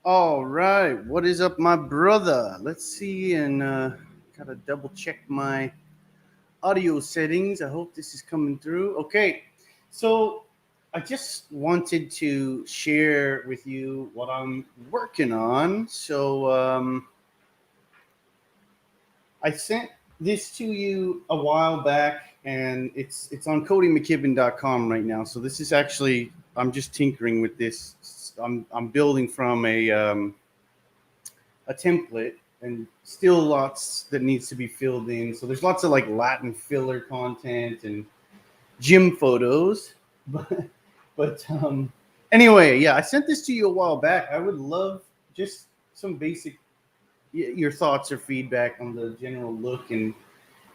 All right, what is up, my brother? Let's see, and gotta double check my audio settings. I hope this is coming through. Okay, so I just wanted to share with you what I'm working on. I sent this to you a while back, and it's on codymcKibben.com right now. So this is actually I'm just tinkering with this. I'm building from a template and still lots that needs to be filled in. So there's lots of like Latin filler content and gym photos. But but anyway, yeah, I sent this to you a while back. I would love just some basic your thoughts or feedback on the general look and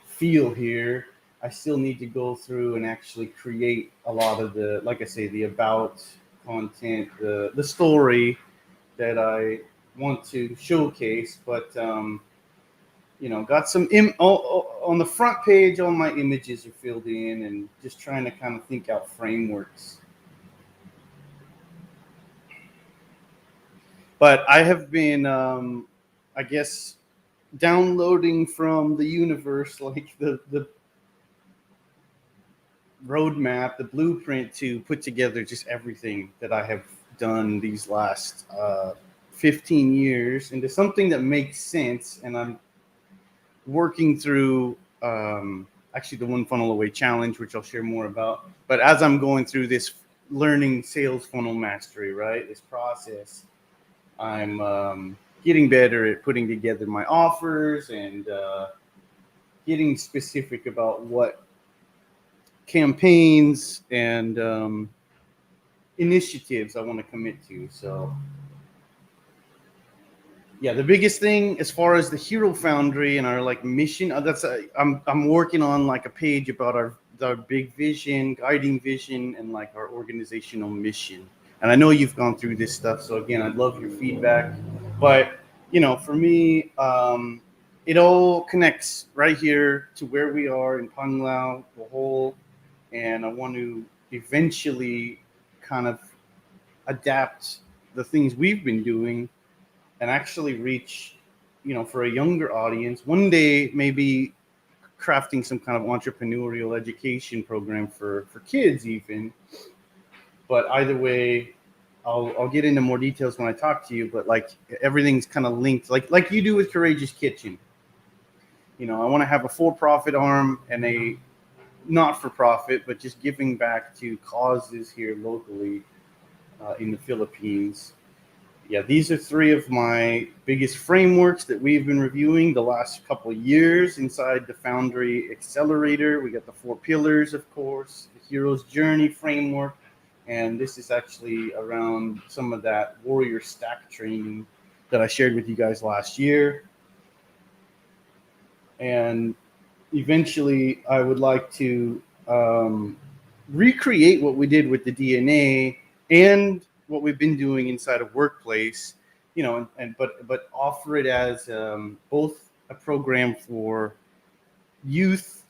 feel here. I still need to go through and actually create a lot of the, like I say, the about content, the story that I want to showcase. But got on the front page. All my images are filled in, and just trying to kind of think out frameworks. But I have been, I guess, downloading from the universe like the roadmap, the blueprint to put together just everything that I have done these last 15 years into something that makes sense. And I'm working through actually the One Funnel Away challenge, which I'll share more about. But as I'm going through this learning sales funnel mastery, right, this process, I'm getting better at putting together my offers and getting specific about what campaigns and initiatives I want to commit to. So yeah, the biggest thing as far as the Hero Foundry and our like mission, I'm working on like a page about our big vision, guiding vision, and like our organizational mission. And I know you've gone through this stuff, so again, I'd love your feedback. But for me, it all connects right here to where we are in Panglao, Bohol, and I want to eventually kind of adapt the things we've been doing and actually reach, for a younger audience. One day, maybe crafting some kind of entrepreneurial education program for kids, even. But either way, I'll get into more details when I talk to you. But like everything's kind of linked, like you do with Courageous Kitchen. I want to have a for-profit arm and a not-for-profit, but just giving back to causes here locally in the Philippines. Yeah, these are three of my biggest frameworks that we've been reviewing the last couple of years inside the Foundry Accelerator. We got the four pillars, of course, the hero's journey framework, and this is actually around some of that warrior stack training that I shared with you guys last year. And eventually, I would like to recreate what we did with the DNA and what we've been doing inside of workplace, but offer it as both a program for youth,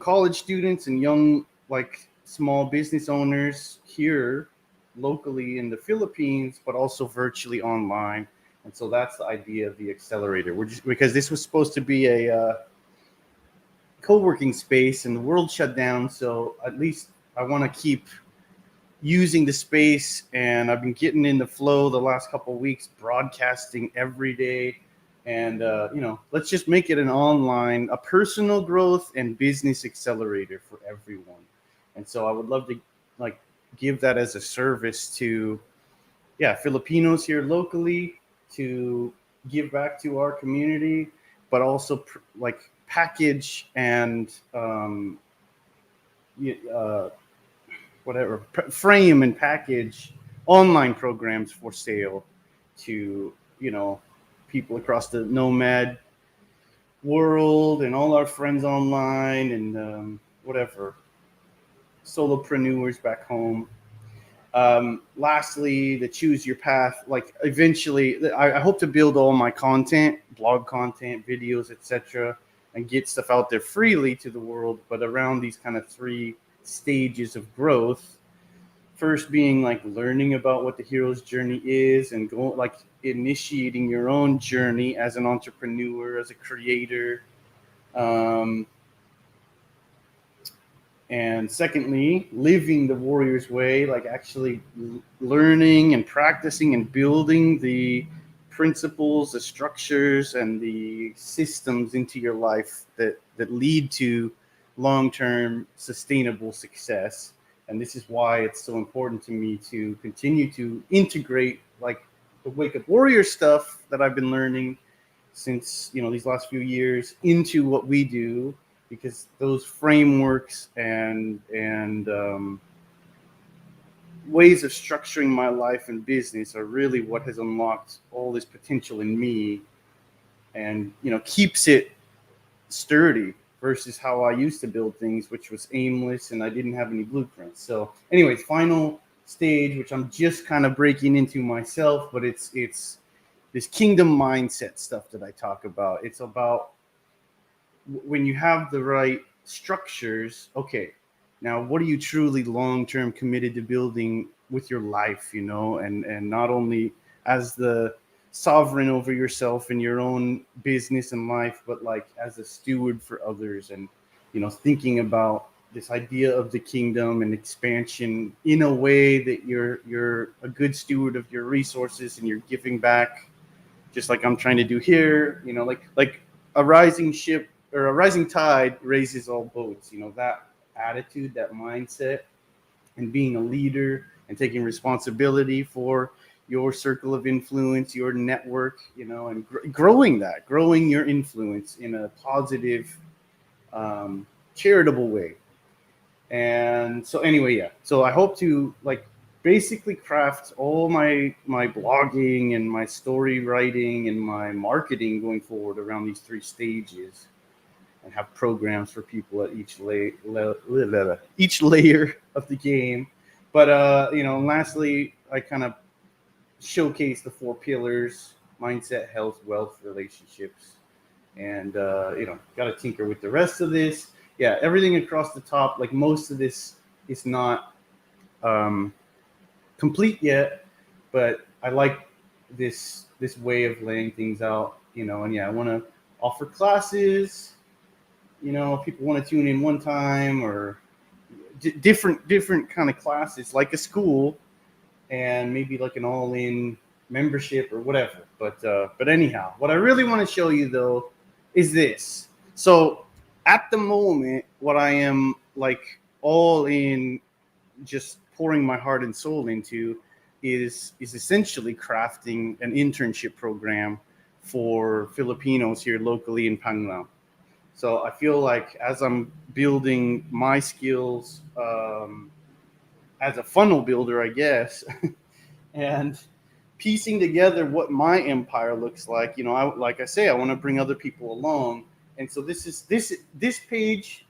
college students and young, like small business owners here locally in the Philippines, but also virtually online. And so that's the idea of the accelerator. We're just because this was supposed to be a co-working space and the world shut down, so at least I want to keep using the space, and I've been getting in the flow the last couple of weeks, broadcasting every day. And let's just make it a personal growth and business accelerator for everyone. And so I would love to like give that as a service to Filipinos here locally, to give back to our community, but also like package and frame and package online programs for sale to people across the nomad world and all our friends online and whatever solopreneurs back home. Lastly, the choose your path. Like eventually, I hope to build all my content, blog content, videos, etc., and get stuff out there freely to the world. But around these kind of three stages of growth, first being like learning about what the hero's journey is and go like initiating your own journey as an entrepreneur, as a creator. Um, and secondly, living the warrior's way, like actually learning and practicing and building the principles, the structures, and the systems into your life that lead to long-term sustainable success. And this is why it's so important to me to continue to integrate like the Wake Up Warrior stuff that I've been learning since these last few years into what we do, because those frameworks and ways of structuring my life and business are really what has unlocked all this potential in me, and keeps it sturdy versus how I used to build things, which was aimless and I didn't have any blueprints. So anyways, final stage, which I'm just kind of breaking into myself, but it's this kingdom mindset stuff that I talk about. It's about when you have the right structures, okay, now what are you truly long-term committed to building with your life, and not only as the sovereign over yourself and your own business and life, but like as a steward for others, and thinking about this idea of the kingdom and expansion in a way that you're a good steward of your resources and you're giving back, just like I'm trying to do here. Like a rising ship or a rising tide raises all boats. That attitude, that mindset, and being a leader and taking responsibility for your circle of influence, your network, and growing your influence in a positive, charitable way. And so anyway, yeah. So I hope to like basically craft all my blogging and my story writing and my marketing going forward around these three stages, and have programs for people at each each layer of the game. But lastly, I kind of showcase the four pillars: mindset, health, wealth, relationships, and got to tinker with the rest of this. Yeah, everything across the top, like most of this is not complete yet, but I like this way of laying things out, and yeah, I want to offer classes, if people want to tune in one time, or different kind of classes, like a school, and maybe like an all-in membership or whatever. But anyhow, what I really want to show you though is this. So at the moment, what I am like all in, just pouring my heart and soul into, is essentially crafting an internship program for Filipinos here locally in Panglao. So I feel like as I'm building my skills as a funnel builder, I guess, and piecing together what my empire looks like, like I say, I want to bring other people along. And so this page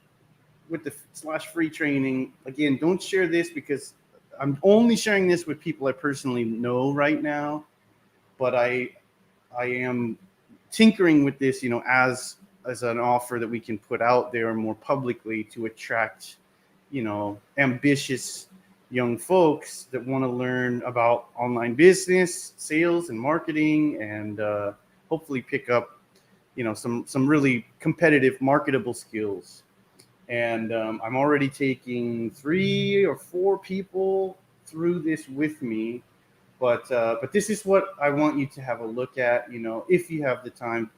with the /free training, again, don't share this because I'm only sharing this with people I personally know right now. But I am tinkering with this, as an offer that we can put out there more publicly to attract, ambitious young folks that want to learn about online business, sales, and marketing, and hopefully pick up, some really competitive, marketable skills. And I'm already taking 3 or 4 people through this with me. But this is what I want you to have a look at. If you have the time,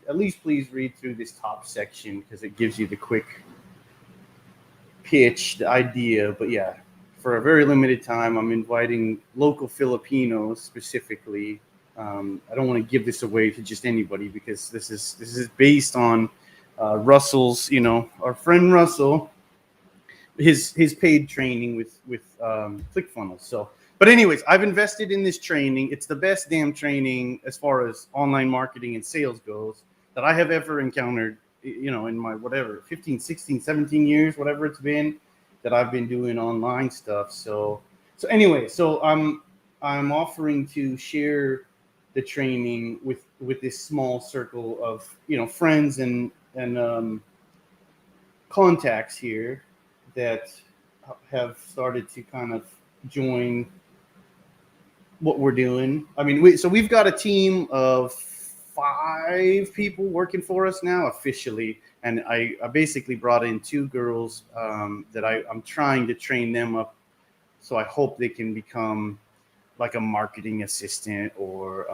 at least please read through this top section, because it gives you the quick pitch, the idea. But yeah, for a very limited time, I'm inviting local Filipinos specifically. I don't want to give this away to just anybody, because this is based on Russell's, our friend Russell, his paid training with ClickFunnels. So, but anyways, I've invested in this training. It's the best damn training as far as online marketing and sales goes that I have ever encountered, in my 15, 16, 17 years, whatever it's been, that I've been doing online stuff. So anyway, so I'm offering to share the training with this small circle of, friends and contacts here that have started to kind of join what we're doing. I mean, we've got a team of 5 people working for us now officially, and I basically brought in 2 girls that I'm trying to train them up, so I hope they can become like a marketing assistant or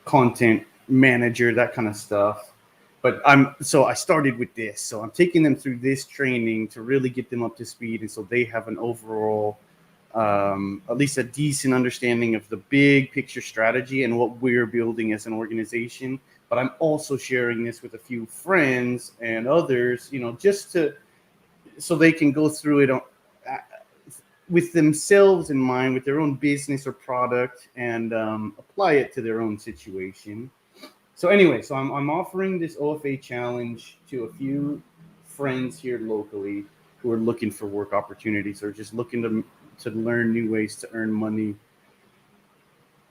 content manager, that kind of stuff. But I started with this, so I'm taking them through this training to really get them up to speed, and so they have an overall at least a decent understanding of the big picture strategy and what we're building as an organization. But I'm also sharing this with a few friends and others, just so they can go through it with themselves in mind, with their own business or product, and apply it to their own situation. So anyway, I'm offering this OFA challenge to a few friends here locally who are looking for work opportunities or just looking to learn new ways to earn money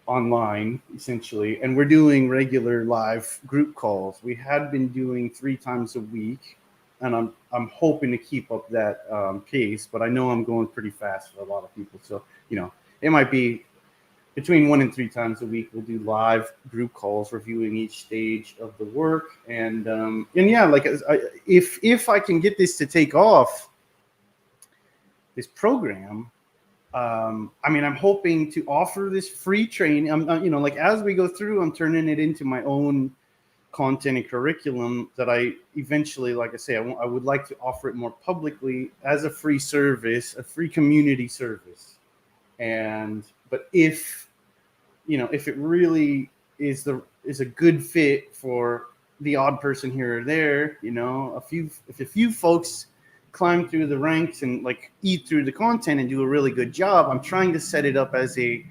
online, essentially. And we're doing regular live group calls. We had been doing 3 times a week, and I'm hoping to keep up that pace. But I know I'm going pretty fast for a lot of people, so it might be between 1 and 3 times a week. We'll do live group calls reviewing each stage of the work, and yeah, like if I can get this to take off, this program. I mean, I'm hoping to offer this free training. Like as we go through, I'm turning it into my own content and curriculum that I eventually, like I say, I would like to offer it more publicly as a free service, a free community service. But if it really is a good fit for the odd person here or there, if a few folks climb through the ranks and like eat through the content and do a really good job, I'm trying to set it up as a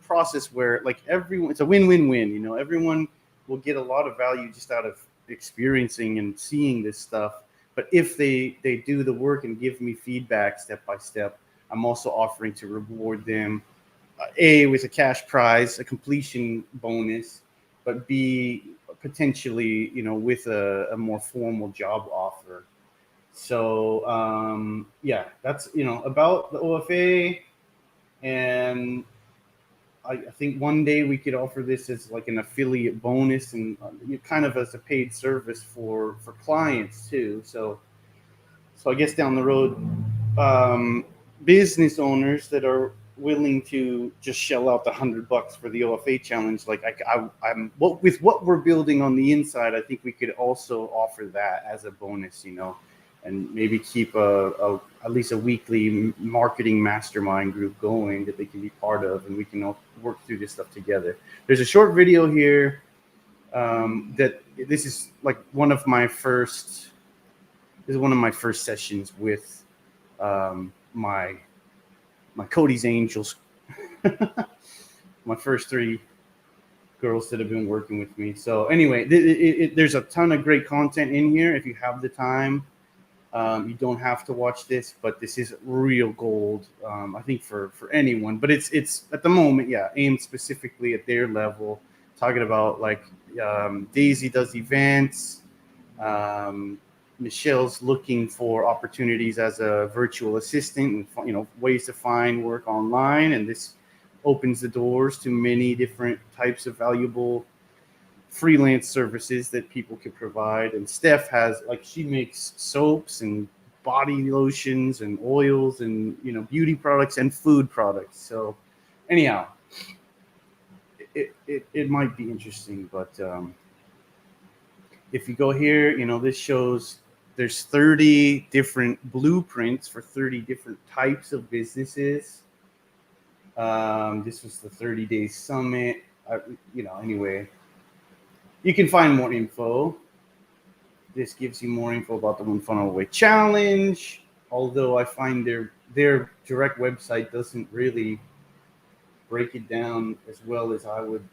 process where like everyone, it's a win-win-win. Everyone will get a lot of value just out of experiencing and seeing this stuff. But if they do the work and give me feedback step by step, I'm also offering to reward them, A, with a cash prize, a completion bonus, but B, potentially, with a more formal job offer. So yeah, that's about the OFA, and I think one day we could offer this as like an affiliate bonus and kind of as a paid service for clients too. So I guess down the road, business owners that are willing to just shell out the $100 for the OFA challenge, like with what we're building on the inside, I think we could also offer that as a bonus, and maybe keep at least a weekly marketing mastermind group going that they can be part of, and we can all work through this stuff together. There's a short video here that this is like one of my first sessions with my Cody's Angels, my first 3 girls that have been working with me. So anyway, there's a ton of great content in here. If you have the time, you don't have to watch this, but this is real gold, I think for anyone. But it's at the moment, yeah, aimed specifically at their level. Talking about like Daisy does events. Michelle's looking for opportunities as a virtual assistant and ways to find work online, and this opens the doors to many different types of valuable freelance services that people can provide. And Steph she makes soaps and body lotions and oils and beauty products and food products. So anyhow, it might be interesting. But if you go here, this shows there's 30 different blueprints for 30 different types of businesses. This was the 30-day summit. Anyway, you can find more info. This gives you more info about the One Funnel Away Challenge, although I find their direct website doesn't really break it down as well as I would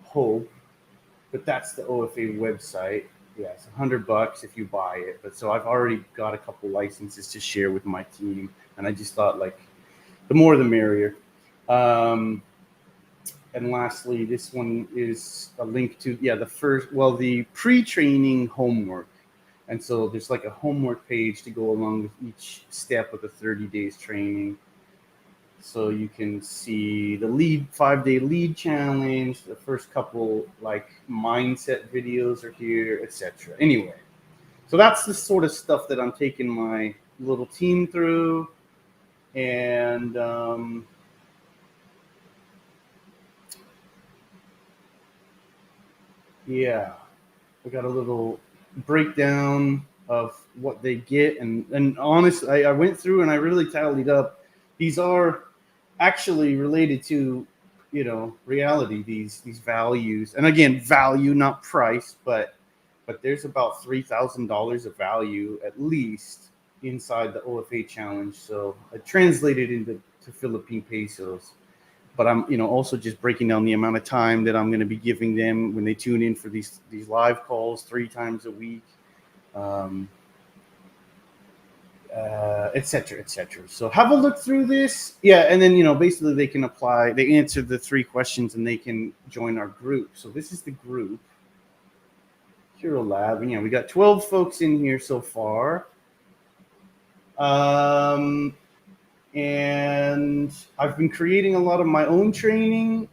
hope. But that's the OFA website. Yeah, it's $100 if you buy it. But so I've already got a couple licenses to share with my team, and I just thought like the more the merrier. And lastly, this one is a link to the pre-training homework. And so there's like a homework page to go along with each step of the 30 days training. So you can see the 5-day lead challenge, the first couple like mindset videos are here, etc. Anyway, so that's the sort of stuff that I'm taking my little team through. And yeah, I got a little breakdown of what they get. And honestly, I went through and I really tallied up. These are actually related to, reality, these values. And again, value, not price, but there's about $3,000 of value at least inside the OFA challenge. So I translated into Philippine pesos. But I'm, also just breaking down the amount of time that I'm going to be giving them when they tune in for these live calls 3 times a week, et cetera, et cetera. So have a look through this. Yeah, and then, basically they can apply. They answer the 3 questions and they can join our group. So this is the group, Hero Lab. And yeah, we got 12 folks in here so far. And I've been creating a lot of my own training.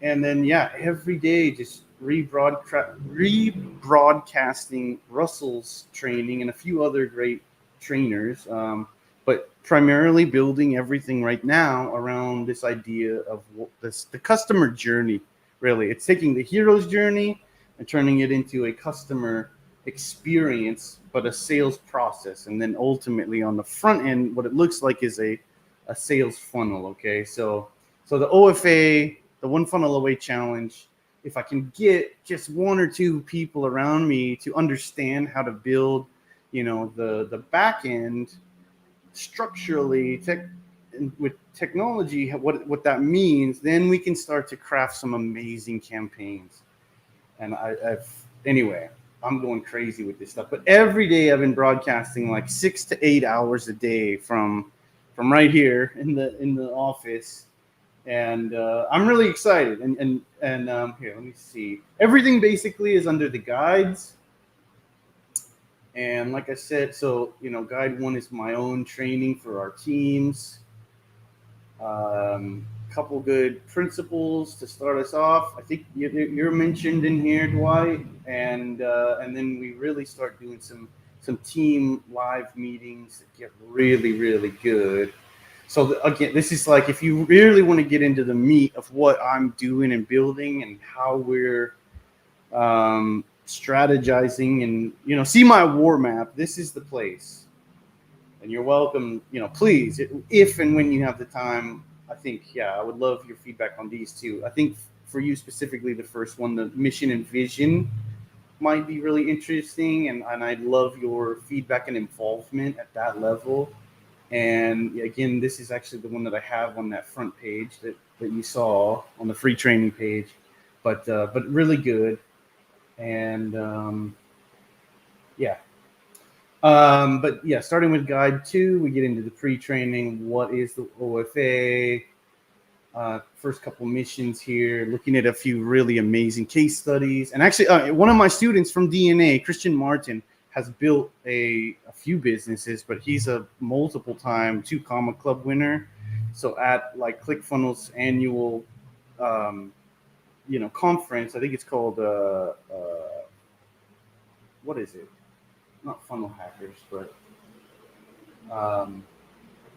And then, yeah, every day just rebroadcasting Russell's training and a few other great trainers, but primarily building everything right now around this idea of the customer journey. Really, it's taking the hero's journey and turning it into a customer experience, but a sales process. And then ultimately on the front end, what it looks like is a sales funnel. Okay, so the OFA, the One Funnel Away challenge, if I can get just 1 or 2 people around me to understand how to build, the back end structurally with technology, what that means, then we can start to craft some amazing campaigns. And anyway, I'm going crazy with this stuff. But every day I've been broadcasting like 6 to 8 hours a day from right here in the office. And I'm really excited. And here, let me see. Everything basically is under the guides. And like I said, so, guide 1 is my own training for our teams. Couple good principles to start us off. I think you're mentioned in here, Dwight. And then we really start doing some team live meetings that get really, really good. So again, this is like, if you really want to get into the meat of what I'm doing and building and how we're strategizing and, see my war map, this is the place. And you're welcome, please, if and when you have the time. I think, yeah, I would love your feedback on these 2. I think for you specifically, the first one, the mission and vision, might be really interesting. And I'd love your feedback and involvement at that level. And again, this is actually the one that I have on that front page that you saw on the free training page, but really good. And yeah. But yeah, starting with guide 2, we get into the pre-training. What is the OFA? First couple missions here, looking at a few really amazing case studies. And actually, one of my students from DNA, Christian Martin, has built a few businesses, but he's a multiple-time 2 Comma Club winner. So at like ClickFunnels annual, conference, I think it's called what is it? Not Funnel Hackers, but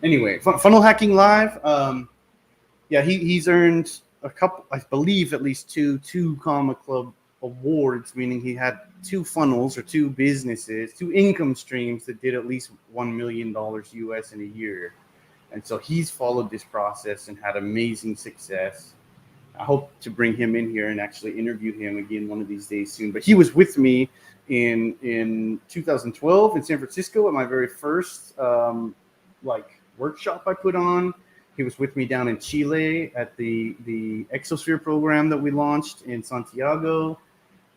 anyway, Funnel Hacking Live. Yeah, he's earned a couple, I believe, at least two Comma Club awards, meaning he had 2 funnels or 2 businesses, 2 income streams that did at least $1 million US in a year. And so he's followed this process and had amazing success. I hope to bring him in here and actually interview him again one of these days soon. But he was with me in 2012 in San Francisco at my very first workshop I put on. He was with me down in Chile at the Exosphere program that we launched in Santiago.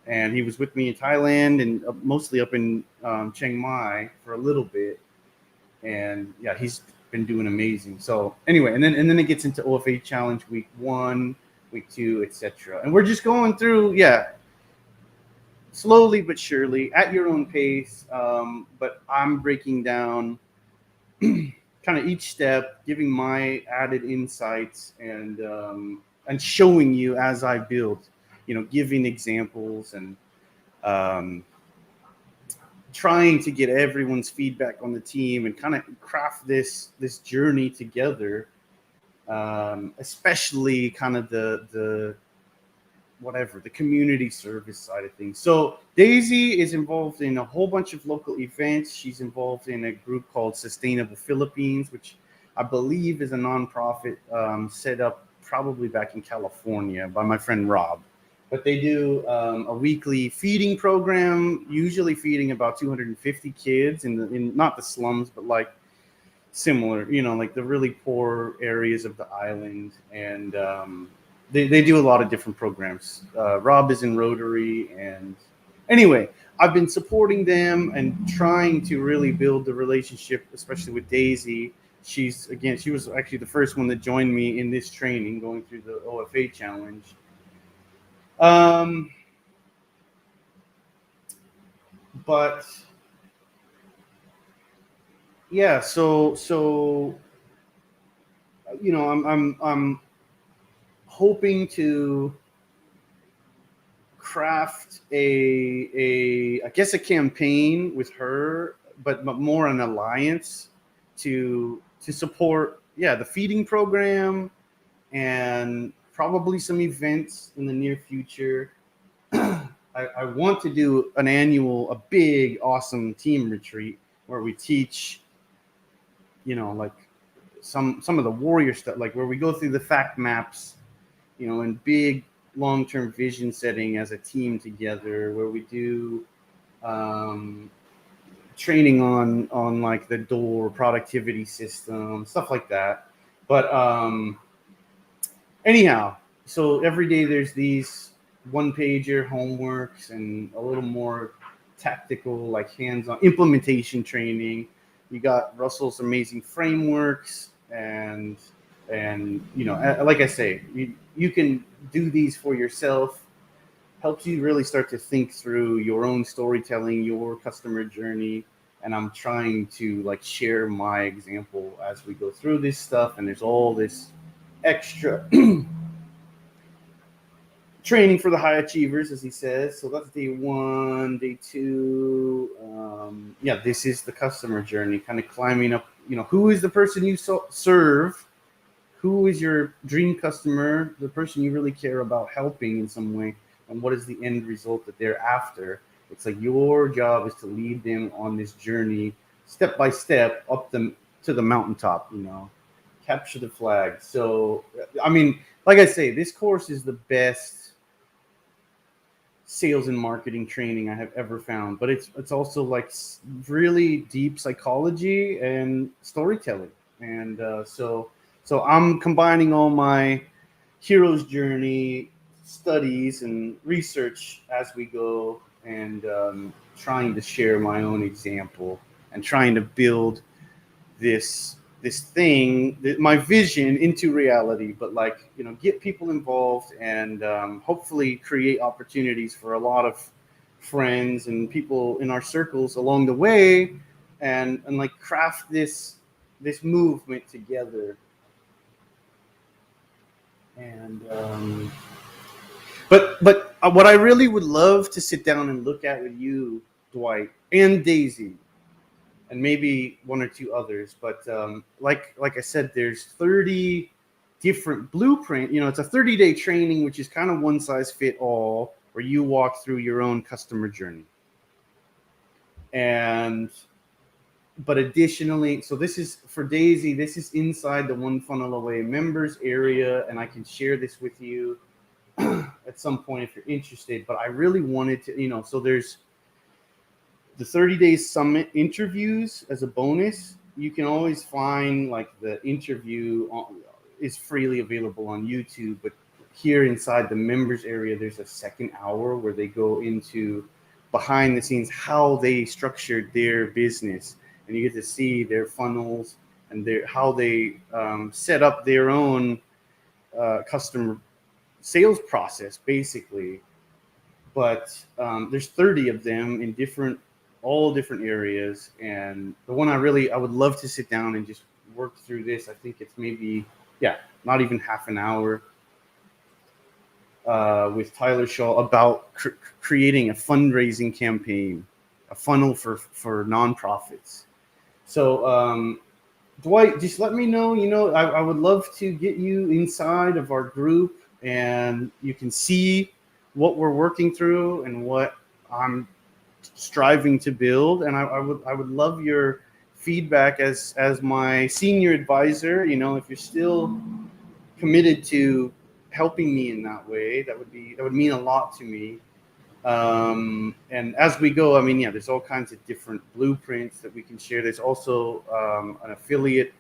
And he was with me in Thailand and mostly up in Chiang Mai for a little bit. And yeah, he's been doing amazing. So anyway, and then it gets into OFA Challenge week 1, week 2, etc. And we're just going through, slowly but surely at your own pace. But I'm breaking down kind kind of each step, giving my added insights and showing you as I build, giving examples and um, trying to get everyone's feedback on the team and kind of craft this journey together. Especially kind of the community service side of things. So Daisy is involved in a whole bunch of local events. She's involved in a group called Sustainable Philippines, which I believe is a nonprofit set up probably back in California by my friend Rob. But they do a weekly feeding program, usually feeding about 250 kids in not the slums, but like similar, like the really poor areas of the island. And they do a lot of different programs. Rob is in Rotary. And anyway, I've been supporting them and trying to really build the relationship, especially with Daisy. She was actually the first one that joined me in this training, going through the OFA challenge. But yeah, so I'm hoping to craft I guess a campaign with her, but more an alliance to support the feeding program and probably some events in the near future. I want to do a big, awesome team retreat where we teach, like some of the warrior stuff, like where we go through the fact maps, and big long-term vision setting as a team together, where we do training on like the door productivity system, stuff like that. But anyhow, so every day there's these one-pager homeworks and a little more tactical, like hands-on implementation training. You got Russell's amazing frameworks, and like I say, you can do these for yourself. Helps you really start to think through your own storytelling, your customer journey. And I'm trying to like share my example as we go through this stuff. And there's all this extra training for the high achievers, as he says. So that's day 1. Day 2, this is the customer journey, kind of climbing up. Who is the person you serve? Who is your dream customer, the person you really care about helping in some way, and what is the end result that they're after? It's like your job is to lead them on this journey, step by step, up them to the mountaintop. Capture the flag. So, I mean, like I say, this course is the best sales and marketing training I have ever found, but it's also like really deep psychology and storytelling. And so I'm combining all my hero's journey studies and research as we go, and trying to share my own example and trying to build this thing, my vision, into reality. But like, get people involved and hopefully create opportunities for a lot of friends and people in our circles along the way, and like craft this movement together. And but what I really would love to sit down and look at with you, Dwight, and Daisy, and maybe one or two others, but like I said, there's 30 different blueprint. It's a 30-day training, which is kind of one size fit all, where you walk through your own customer journey. But additionally, so this is for Daisy, this is inside the One Funnel Away members area, and I can share this with you at some point if you're interested. But I really wanted to, so there's the 30 Days Summit interviews as a bonus. You can always find like the interview is freely available on YouTube, but here inside the members area, there's a second hour where they go into behind the scenes, how they structured their business, and you get to see their funnels and how they set up their own customer sales process, basically. But there's 30 of them in all different areas, and the one I would love to sit down and just work through this. I think it's maybe, not even half an hour with Tyler Shaw about creating a fundraising campaign, a funnel for nonprofits. So, Dwight, just let me know. I would love to get you inside of our group, and you can see what we're working through and what I'm striving to build. And I would love your feedback as my senior advisor. If you're still committed to helping me in that way, that would mean a lot to me. And as we go, there's all kinds of different blueprints that we can share. There's also an affiliate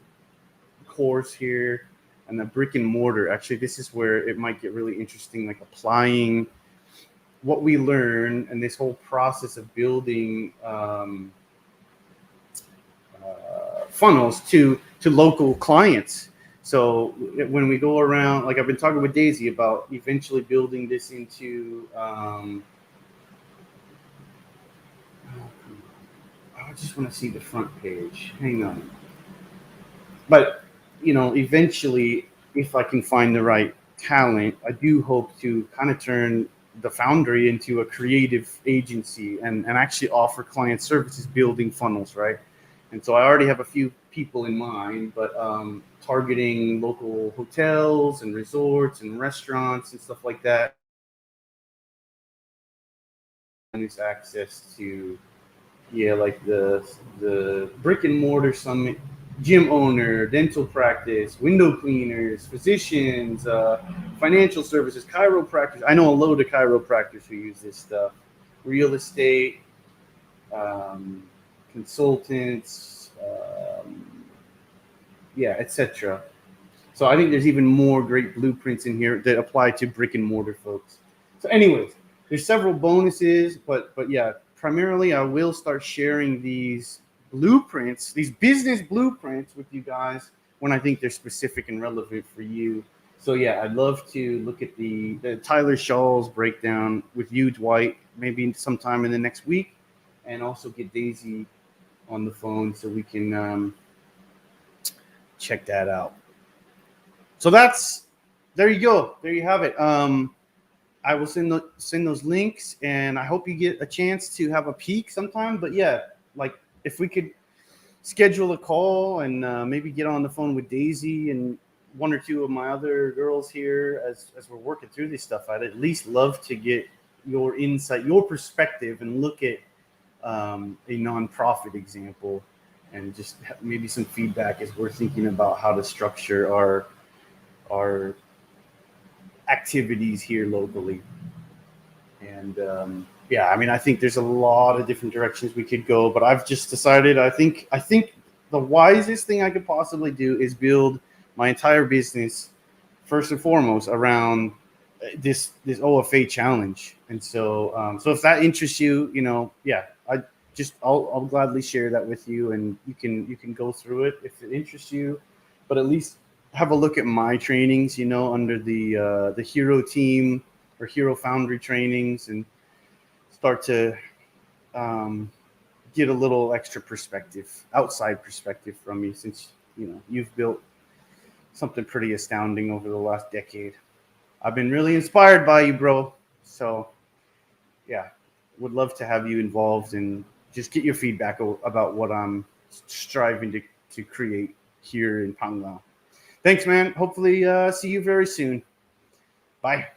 course here, and the brick and mortar. Actually, this is where it might get really interesting, like applying what we learn and this whole process of building funnels to local clients. So when we go around, like I've been talking with Daisy about eventually building this into, I just want to see the front page. Hang on. But, eventually, if I can find the right talent, I do hope to kind of turn the Foundry into a creative agency and actually offer client services building funnels, right? And so I already have a few people in mind, but targeting local hotels and resorts and restaurants and stuff like that. And it's access to, like the brick and mortar summit, gym owner, dental practice, window cleaners, physicians, financial services, chiropractors. I know a load of chiropractors who use this stuff. Real estate, consultants, etc. So I think there's even more great blueprints in here that apply to brick and mortar folks. So anyways, there's several bonuses, but primarily I will start sharing these blueprints, these business blueprints with you guys when I think they're specific and relevant for you. So I'd love to look at the Tyler Shaw's breakdown with you, Dwight, maybe sometime in the next week, and also get Daisy on the phone so we can check that out. So there you go. There you have it. I will send those links, and I hope you get a chance to have a peek sometime. But like if we could schedule a call and maybe get on the phone with Daisy and one or two of my other girls here as we're working through this stuff, I'd at least love to get your insight, your perspective, and look at a nonprofit example and just maybe some feedback as we're thinking about how to structure our activities here locally. And I think there's a lot of different directions we could go, but I've just decided I think the wisest thing I could possibly do is build my entire business first and foremost around this OFA challenge. And so if that interests you, I'll gladly share that with you, and you can go through it if it interests you, but at least have a look at my trainings, under the Hero team or Hero Foundry trainings, and start to get a little extra outside perspective from me, since you've built something pretty astounding over the last decade. I've been really inspired by you, bro. So would love to have you involved and just get your feedback about what I'm striving to create here in Panglao. Thanks, man. Hopefully see you very soon. Bye.